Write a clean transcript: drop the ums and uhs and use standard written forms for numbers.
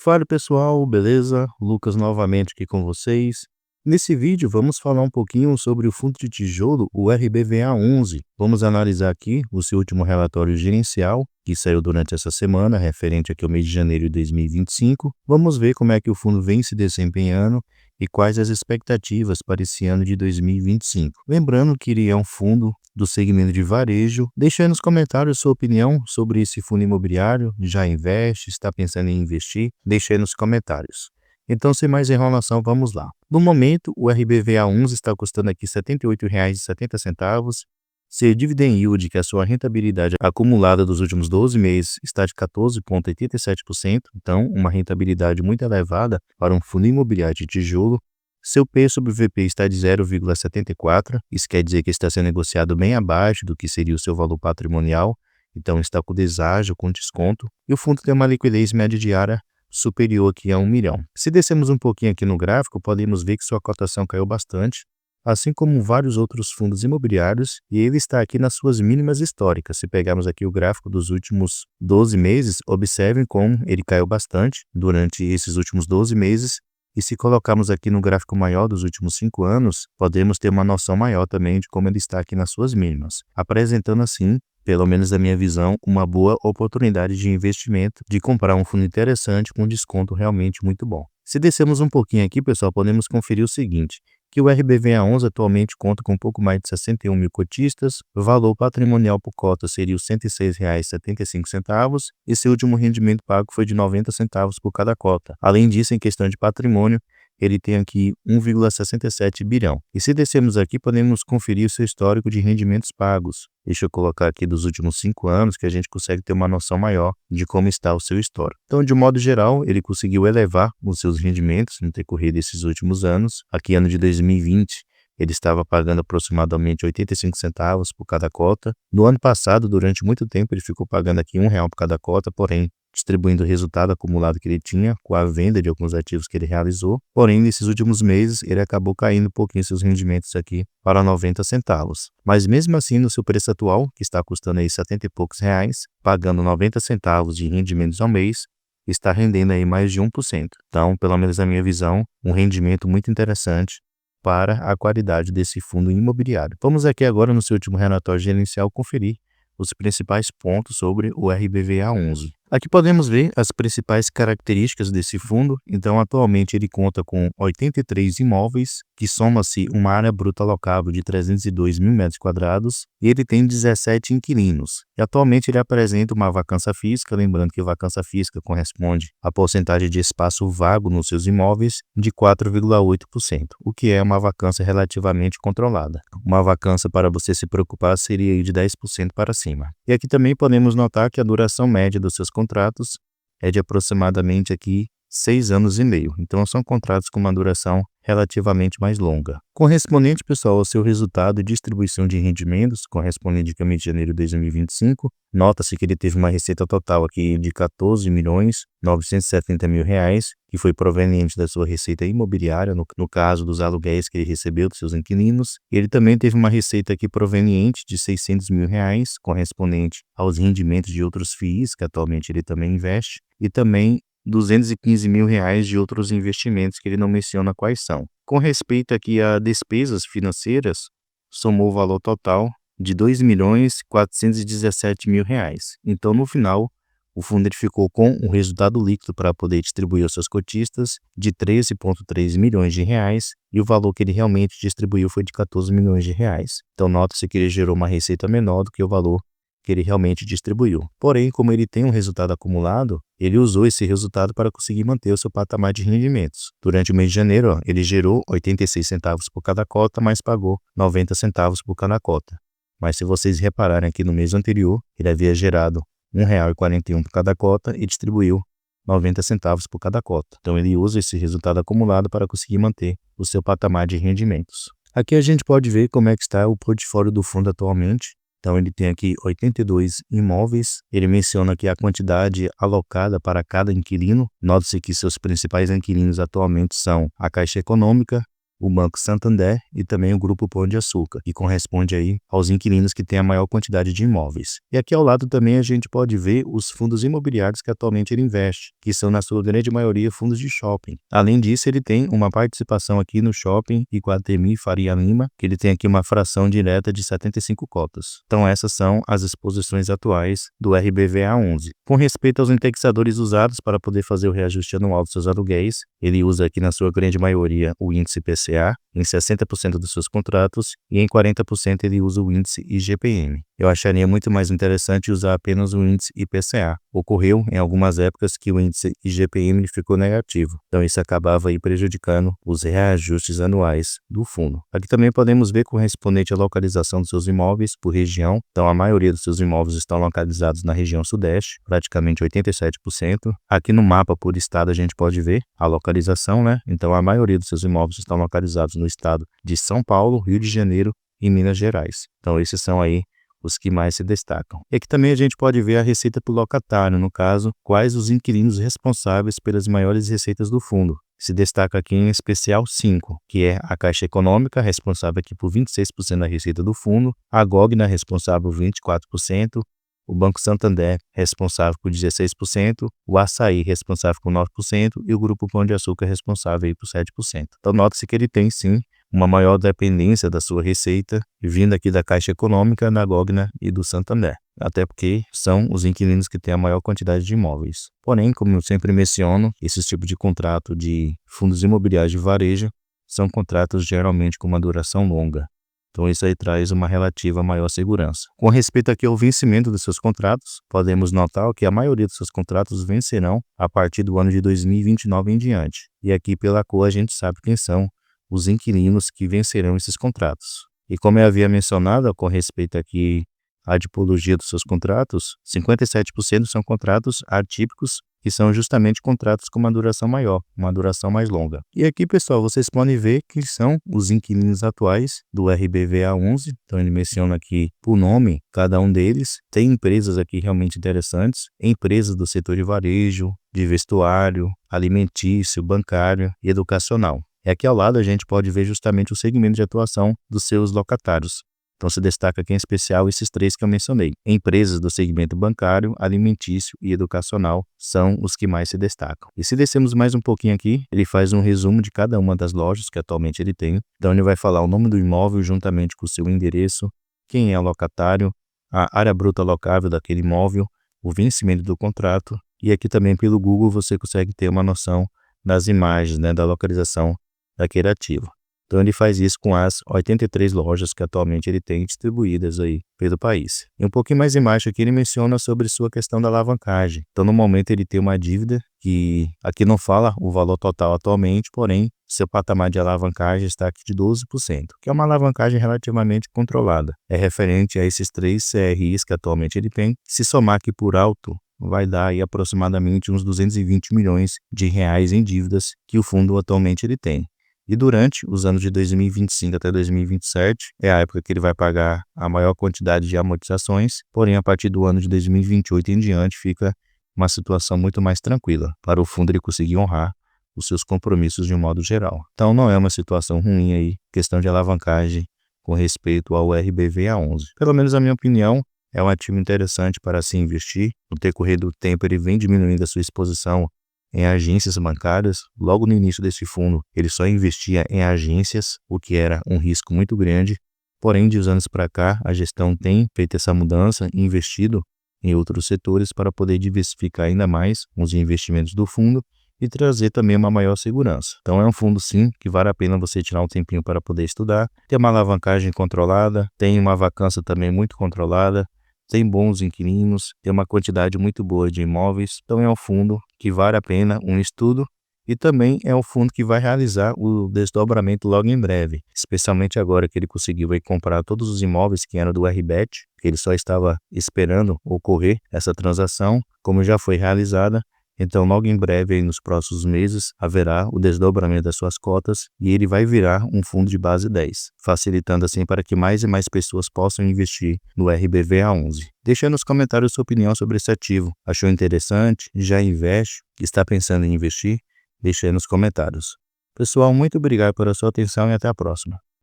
Fala pessoal, beleza? Lucas novamente aqui com vocês. Nesse vídeo vamos falar um pouquinho sobre o fundo de tijolo, o RBVA11. Vamos analisar aqui o seu último relatório gerencial, que saiu durante essa semana, referente aqui ao mês de janeiro de 2025. Vamos ver como é que o fundo vem se desempenhando e quais as expectativas para esse ano de 2025. Lembrando que ele é um fundo do segmento de varejo. Deixa aí nos comentários sua opinião sobre esse fundo imobiliário. Já investe? Está pensando em investir? Deixa aí nos comentários. Então, sem mais enrolação, vamos lá. No momento, o RBVA11 está custando aqui R$ 78,70. Seu dividend yield, que é a sua rentabilidade acumulada dos últimos 12 meses, está de 14,87%. Então, uma rentabilidade muito elevada para um fundo imobiliário de tijolo. Seu P sobre VP está de 0,74. Isso quer dizer que está sendo negociado bem abaixo do que seria o seu valor patrimonial. Então, está com deságio, com desconto. E o fundo tem uma liquidez média diária superior aqui a 1 milhão. Se descermos um pouquinho aqui no gráfico, podemos ver que sua cotação caiu bastante, assim como vários outros fundos imobiliários, e ele está aqui nas suas mínimas históricas. Se pegarmos aqui o gráfico dos últimos 12 meses, observem como ele caiu bastante durante esses últimos 12 meses, e se colocarmos aqui no gráfico maior dos últimos 5 anos, podemos ter uma noção maior também de como ele está aqui nas suas mínimas, apresentando assim, pelo menos da minha visão, uma boa oportunidade de investimento, de comprar um fundo interessante com desconto realmente muito bom. Se descermos um pouquinho aqui, pessoal, podemos conferir o seguinte, que o RBVA11 atualmente conta com um pouco mais de 61 mil cotistas, o valor patrimonial por cota seria os R$ 106,75 e seu último rendimento pago foi de 90 centavos por cada cota. Além disso, em questão de patrimônio, ele tem aqui 1,67 bilhão. E se descermos aqui, podemos conferir o seu histórico de rendimentos pagos. Deixa eu colocar aqui dos últimos 5 anos, que a gente consegue ter uma noção maior de como está o seu histórico. Então, de modo geral, ele conseguiu elevar os seus rendimentos no decorrer desses últimos anos. Aqui, ano de 2020, ele estava pagando aproximadamente 85 centavos por cada cota. No ano passado, durante muito tempo, ele ficou pagando aqui R$ 1 por cada cota, porém, distribuindo o resultado acumulado que ele tinha com a venda de alguns ativos que ele realizou. Porém, nesses últimos meses, ele acabou caindo um pouquinho seus rendimentos aqui para 90 centavos. Mas mesmo assim, no seu preço atual, que está custando aí 70 e poucos reais, pagando 90 centavos de rendimentos ao mês, está rendendo aí mais de 1%. Então, pelo menos na minha visão, um rendimento muito interessante para a qualidade desse fundo imobiliário. Vamos aqui agora no seu último relatório gerencial conferir os principais pontos sobre o RBVA11. Aqui podemos ver as principais características desse fundo. Então, atualmente ele conta com 83 imóveis, que soma-se uma área bruta alocável de 302 mil metros quadrados, e ele tem 17 inquilinos. E atualmente ele apresenta uma vacância física, lembrando que vacância física corresponde à porcentagem de espaço vago nos seus imóveis de 4,8%, o que é uma vacância relativamente controlada. Uma vacância para você se preocupar seria de 10% para cima. E aqui também podemos notar que a duração média dos seus contratos é de aproximadamente aqui 6 anos e meio. Então são contratos com uma duração relativamente mais longa. Correspondente, pessoal, ao seu resultado de distribuição de rendimentos, correspondente ao mês de janeiro de 2025, nota-se que ele teve uma receita total aqui de R$ 14.970.000, que foi proveniente da sua receita imobiliária, no caso dos aluguéis que ele recebeu dos seus inquilinos. Ele também teve uma receita aqui proveniente de R$ 600.000, correspondente aos rendimentos de outros FIIs, que atualmente ele também investe, e também R$ 215 mil de outros investimentos que ele não menciona quais são. Com respeito aqui a despesas financeiras, somou o valor total de R$ 2.417.000. Então, no final, o fundo ele ficou com um resultado líquido para poder distribuir aos seus cotistas de R$ 13,3 milhões e o valor que ele realmente distribuiu foi de R$ 14 milhões. Então, nota-se que ele gerou uma receita menor do que o valor que ele realmente distribuiu. Porém, como ele tem um resultado acumulado, ele usou esse resultado para conseguir manter o seu patamar de rendimentos. Durante o mês de janeiro, ele gerou 86 centavos por cada cota, mas pagou 90 centavos por cada cota. Mas se vocês repararem aqui no mês anterior, ele havia gerado R$ 1,41 por cada cota e distribuiu 90 centavos por cada cota. Então ele usa esse resultado acumulado para conseguir manter o seu patamar de rendimentos. Aqui a gente pode ver como é que está o portfólio do fundo atualmente. Então ele tem aqui 82 imóveis, ele menciona aqui a quantidade alocada para cada inquilino. Note-se que seus principais inquilinos atualmente são a Caixa Econômica, o Banco Santander e também o Grupo Pão de Açúcar, que corresponde aí aos inquilinos que têm a maior quantidade de imóveis. E aqui ao lado também a gente pode ver os fundos imobiliários que atualmente ele investe, que são na sua grande maioria fundos de shopping. Além disso, ele tem uma participação aqui no Shopping Iguatemi Faria Lima, que ele tem aqui uma fração direta de 75 cotas. Então essas são as exposições atuais do RBVA11. Com respeito aos indexadores usados para poder fazer o reajuste anual dos seus aluguéis, ele usa aqui na sua grande maioria o índice IPCA em 60% dos seus contratos e em 40% ele usa o índice IGPM. Eu acharia muito mais interessante usar apenas o índice IPCA. Ocorreu em algumas épocas que o índice IGPM ficou negativo, então isso acabava aí prejudicando os reajustes anuais do fundo. Aqui também podemos ver correspondente à localização dos seus imóveis por região, então a maioria dos seus imóveis estão localizados na região sudeste, praticamente 87%. Aqui no mapa por estado a gente pode ver a localização, né? Então a maioria dos seus imóveis estão localizados no estado de São Paulo, Rio de Janeiro e Minas Gerais. Então esses são aí os que mais se destacam. E aqui também a gente pode ver a receita por locatário, no caso, quais os inquilinos responsáveis pelas maiores receitas do fundo. Se destaca aqui em especial 5, que é a Caixa Econômica, responsável aqui por 26% da receita do fundo, a Gogna, responsável por 24%, o Banco Santander, responsável por 16%, o Assaí, responsável por 9% e o Grupo Pão de Açúcar, responsável aí por 7%. Então nota-se que ele tem sim uma maior dependência da sua receita vindo aqui da Caixa Econômica, da Gogna e do Santander, até porque são os inquilinos que têm a maior quantidade de imóveis. Porém, como eu sempre menciono, esses tipos de contrato de fundos imobiliários de varejo são contratos geralmente com uma duração longa. Então isso aí traz uma relativa maior segurança. Com respeito aqui ao vencimento dos seus contratos, podemos notar que a maioria dos seus contratos vencerão a partir do ano de 2029 em diante. E aqui pela cor a gente sabe quem são os inquilinos que vencerão esses contratos. E como eu havia mencionado com respeito aqui à tipologia dos seus contratos, 57% são contratos atípicos, que são justamente contratos com uma duração maior, uma duração mais longa. E aqui, pessoal, vocês podem ver que são os inquilinos atuais do RBVA11. Então ele menciona aqui por nome cada um deles. Tem empresas aqui realmente interessantes, empresas do setor de varejo, de vestuário, alimentício, bancário e educacional. E aqui ao lado a gente pode ver justamente o segmento de atuação dos seus locatários. Então se destaca aqui em especial esses 3 que eu mencionei. Empresas do segmento bancário, alimentício e educacional são os que mais se destacam. E se descermos mais um pouquinho aqui, ele faz um resumo de cada uma das lojas que atualmente ele tem. Então ele vai falar o nome do imóvel juntamente com o seu endereço, quem é o locatário, a área bruta locável daquele imóvel, o vencimento do contrato. E aqui também pelo Google você consegue ter uma noção das imagens, né, da localização daquele ativo. Então ele faz isso com as 83 lojas que atualmente ele tem distribuídas aí pelo país. E um pouquinho mais embaixo aqui ele menciona sobre sua questão da alavancagem. Então no momento ele tem uma dívida que aqui não fala o valor total atualmente, porém seu patamar de alavancagem está aqui de 12%, que é uma alavancagem relativamente controlada. É referente a esses 3 CRIs que atualmente ele tem. Se somar aqui por alto, vai dar aí aproximadamente uns 220 milhões de reais em dívidas que o fundo atualmente ele tem. E durante os anos de 2025 até 2027, é a época que ele vai pagar a maior quantidade de amortizações, porém a partir do ano de 2028 em diante fica uma situação muito mais tranquila para o fundo ele conseguir honrar os seus compromissos de um modo geral. Então não é uma situação ruim aí, questão de alavancagem com respeito ao RBVA11. Pelo menos a minha opinião, é um ativo interessante para se investir. No decorrer do tempo ele vem diminuindo a sua exposição em agências bancárias. Logo no início desse fundo, ele só investia em agências, o que era um risco muito grande. Porém, de uns anos para cá, a gestão tem feito essa mudança e investido em outros setores para poder diversificar ainda mais os investimentos do fundo e trazer também uma maior segurança. Então é um fundo sim que vale a pena você tirar um tempinho para poder estudar. Tem uma alavancagem controlada, tem uma vacância também muito controlada, tem bons inquilinos, tem uma quantidade muito boa de imóveis. Então é um fundo que vale a pena um estudo e também é um fundo que vai realizar o desdobramento logo em breve, especialmente agora que ele conseguiu aí comprar todos os imóveis que eram do RBET, que ele só estava esperando ocorrer essa transação, como já foi realizada. Então, logo em breve, aí nos próximos meses, haverá o desdobramento das suas cotas e ele vai virar um fundo de base 10, facilitando assim para que mais e mais pessoas possam investir no RBVA11. Deixe aí nos comentários sua opinião sobre esse ativo. Achou interessante? Já investe? Está pensando em investir? Deixe aí nos comentários. Pessoal, muito obrigado pela sua atenção e até a próxima.